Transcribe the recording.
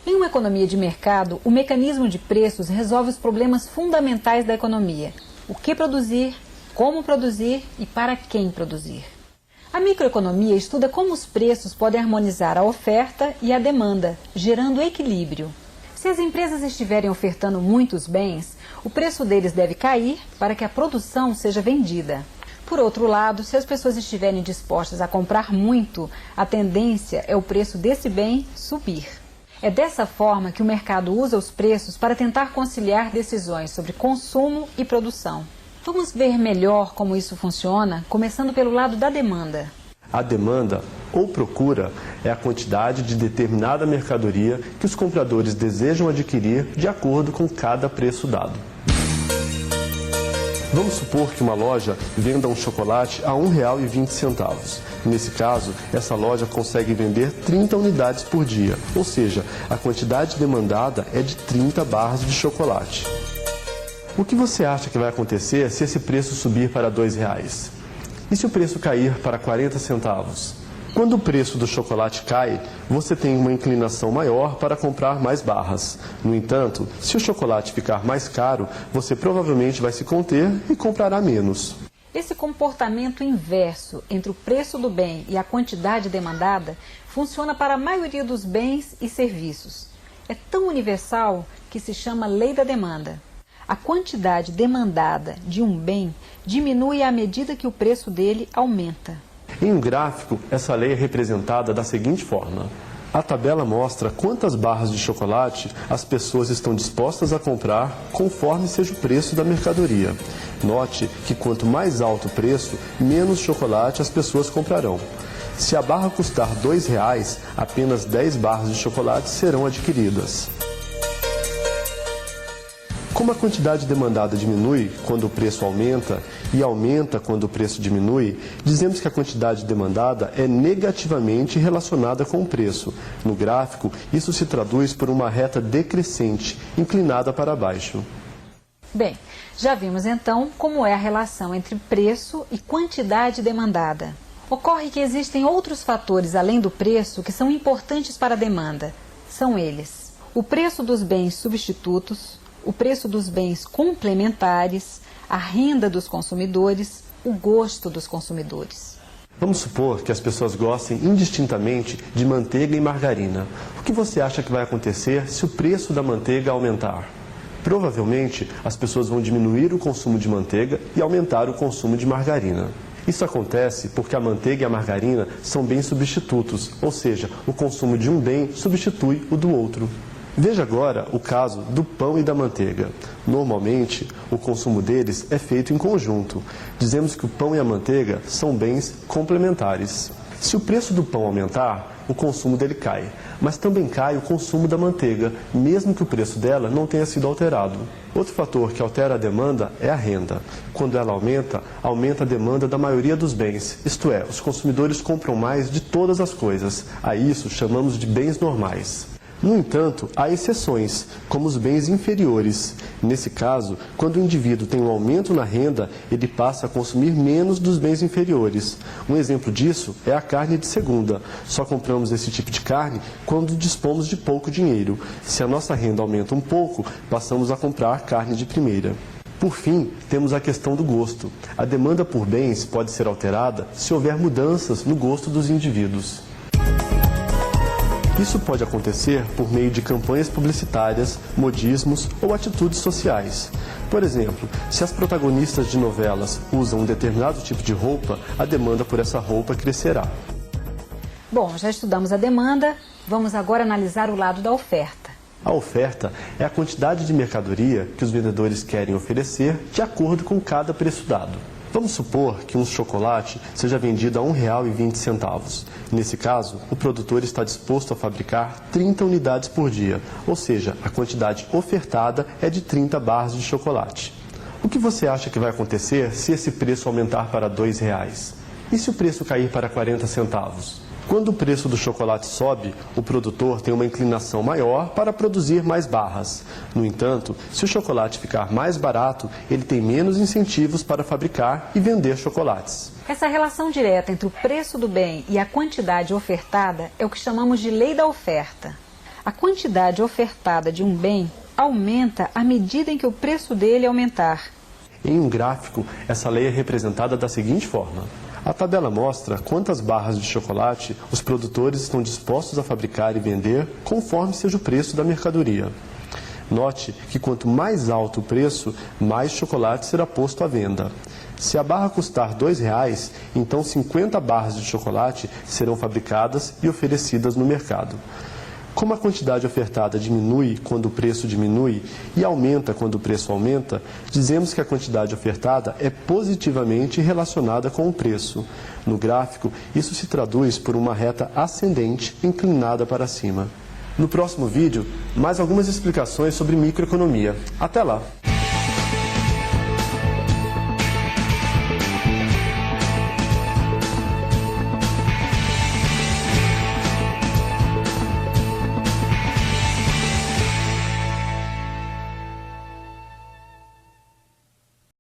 Em uma economia de mercado, o mecanismo de preços resolve os problemas fundamentais da economia. O que produzir, como produzir e para quem produzir. A microeconomia estuda como os preços podem harmonizar a oferta e a demanda, gerando equilíbrio. Se as empresas estiverem ofertando muitos bens, o preço deles deve cair para que a produção seja vendida. Por outro lado, se as pessoas estiverem dispostas a comprar muito, a tendência é o preço desse bem subir. É dessa forma que o mercado usa os preços para tentar conciliar decisões sobre consumo e produção. Vamos ver melhor como isso funciona, começando pelo lado da demanda. A demanda, ou procura, é a quantidade de determinada mercadoria que os compradores desejam adquirir de acordo com cada preço dado. Vamos supor que uma loja venda um chocolate a R$ 1,20. Nesse caso, essa loja consegue vender 30 unidades por dia, ou seja, a quantidade demandada é de 30 barras de chocolate. O que você acha que vai acontecer se esse preço subir para R$ 2,00? E se o preço cair para 40 centavos? Quando o preço do chocolate cai, você tem uma inclinação maior para comprar mais barras. No entanto, se o chocolate ficar mais caro, você provavelmente vai se conter e comprará menos. Esse comportamento inverso entre o preço do bem e a quantidade demandada funciona para a maioria dos bens e serviços. É tão universal que se chama lei da demanda. A quantidade demandada de um bem diminui à medida que o preço dele aumenta. Em um gráfico, essa lei é representada da seguinte forma. A tabela mostra quantas barras de chocolate as pessoas estão dispostas a comprar conforme seja o preço da mercadoria. Note que quanto mais alto o preço, menos chocolate as pessoas comprarão. Se a barra custar R$ 2,00, apenas 10 barras de chocolate serão adquiridas. Como a quantidade demandada diminui quando o preço aumenta e aumenta quando o preço diminui, dizemos que a quantidade demandada é negativamente relacionada com o preço. No gráfico, isso se traduz por uma reta decrescente, inclinada para baixo. Bem, já vimos então como é a relação entre preço e quantidade demandada. Ocorre que existem outros fatores além do preço que são importantes para a demanda. São eles: o preço dos bens substitutos, o preço dos bens complementares, a renda dos consumidores, o gosto dos consumidores. Vamos supor que as pessoas gostem indistintamente de manteiga e margarina. O que você acha que vai acontecer se o preço da manteiga aumentar? Provavelmente, as pessoas vão diminuir o consumo de manteiga e aumentar o consumo de margarina. Isso acontece porque a manteiga e a margarina são bens substitutos, ou seja, o consumo de um bem substitui o do outro. Veja agora o caso do pão e da manteiga. Normalmente, o consumo deles é feito em conjunto. Dizemos que o pão e a manteiga são bens complementares. Se o preço do pão aumentar, o consumo dele cai, mas também cai o consumo da manteiga, mesmo que o preço dela não tenha sido alterado. Outro fator que altera a demanda é a renda. Quando ela aumenta, aumenta a demanda da maioria dos bens, isto é, os consumidores compram mais de todas as coisas. A isso chamamos de bens normais. No entanto, há exceções, como os bens inferiores. Nesse caso, quando o indivíduo tem um aumento na renda, ele passa a consumir menos dos bens inferiores. Um exemplo disso é a carne de segunda. Só compramos esse tipo de carne quando dispomos de pouco dinheiro. Se a nossa renda aumenta um pouco, passamos a comprar carne de primeira. Por fim, temos a questão do gosto. A demanda por bens pode ser alterada se houver mudanças no gosto dos indivíduos. Isso pode acontecer por meio de campanhas publicitárias, modismos ou atitudes sociais. Por exemplo, se as protagonistas de novelas usam um determinado tipo de roupa, a demanda por essa roupa crescerá. Bom, já estudamos a demanda, vamos agora analisar o lado da oferta. A oferta é a quantidade de mercadoria que os vendedores querem oferecer de acordo com cada preço dado. Vamos supor que um chocolate seja vendido a R$ 1,20. Nesse caso, o produtor está disposto a fabricar 30 unidades por dia, ou seja, a quantidade ofertada é de 30 barras de chocolate. O que você acha que vai acontecer se esse preço aumentar para R$ 2,00? E se o preço cair para 40 centavos? Quando o preço do chocolate sobe, o produtor tem uma inclinação maior para produzir mais barras. No entanto, se o chocolate ficar mais barato, ele tem menos incentivos para fabricar e vender chocolates. Essa relação direta entre o preço do bem e a quantidade ofertada é o que chamamos de lei da oferta. A quantidade ofertada de um bem aumenta à medida em que o preço dele aumentar. Em um gráfico, essa lei é representada da seguinte forma. A tabela mostra quantas barras de chocolate os produtores estão dispostos a fabricar e vender conforme seja o preço da mercadoria. Note que quanto mais alto o preço, mais chocolate será posto à venda. Se a barra custar R$ 2,00, então 50 barras de chocolate serão fabricadas e oferecidas no mercado. Como a quantidade ofertada diminui quando o preço diminui e aumenta quando o preço aumenta, dizemos que a quantidade ofertada é positivamente relacionada com o preço. No gráfico, isso se traduz por uma reta ascendente inclinada para cima. No próximo vídeo, mais algumas explicações sobre microeconomia. Até lá!